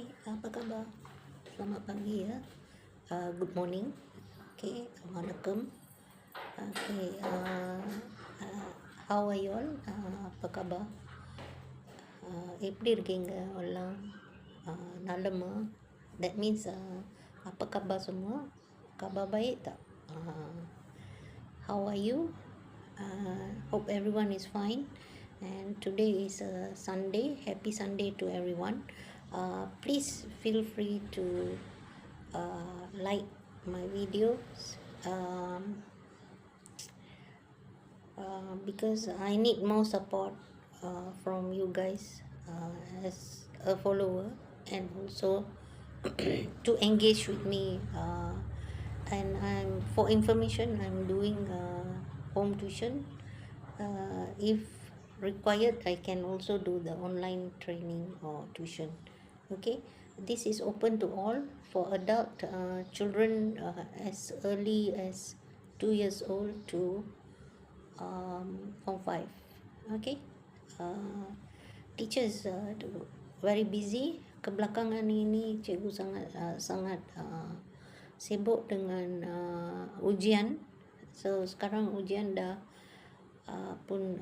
Hai, apa khabar? Selamat pagi ya. Good morning. Okay, Waalaikum. Okay, how are you all? Apa khabar? எப்படி இருக்கீங்க எல்லாம்? நலமா? That means apa khabar semua? Khabar baik tak? How are you? Hope everyone is fine. And today is Sunday. Happy Sunday to everyone. Please feel free to like my videos, because I need more support from you guys as a follower, and also to engage with me. And for information, I'm doing home tuition. If required, I can also do the online training or tuition. Okay, this is open to all. For adult children as early as 2 years old to form 5. Okay, teachers very busy. Kebelakangan ini cikgu sangat sibuk dengan ujian. So sekarang ujian dah pun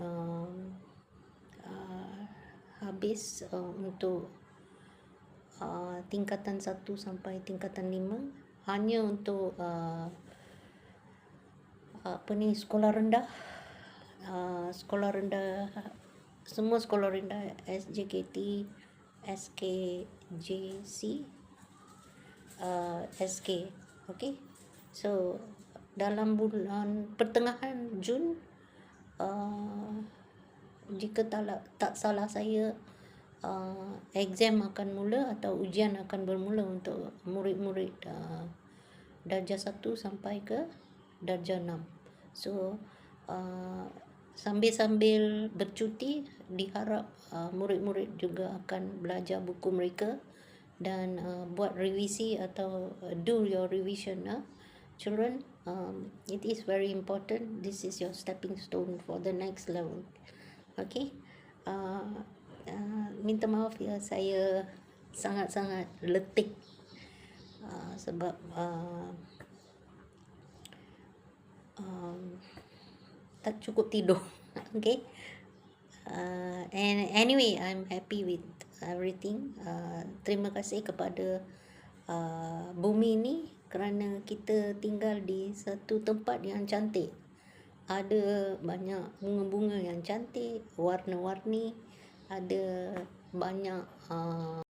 habis untuk tingkatan 1 sampai tingkatan 5, hanya untuk sekolah rendah, semua sekolah rendah, SJKT, SKJC, SK. Okay, so dalam bulan pertengahan Jun, jika tak salah saya, exam akan mula atau ujian akan bermula untuk murid-murid darjah 1 sampai ke darjah 6. So sambil bercuti, diharap murid-murid juga akan belajar buku mereka dan buat revisi atau do your revision. Children, it is very important. This is your stepping stone for the next level. Okay, minta maaf ya, saya sangat-sangat letih sebab tak cukup tidur. Okay, and anyway, I'm happy with everything. Terima kasih kepada bumi ini kerana kita tinggal di satu tempat yang cantik. Ada banyak bunga-bunga yang cantik, warna-warni, ada banyak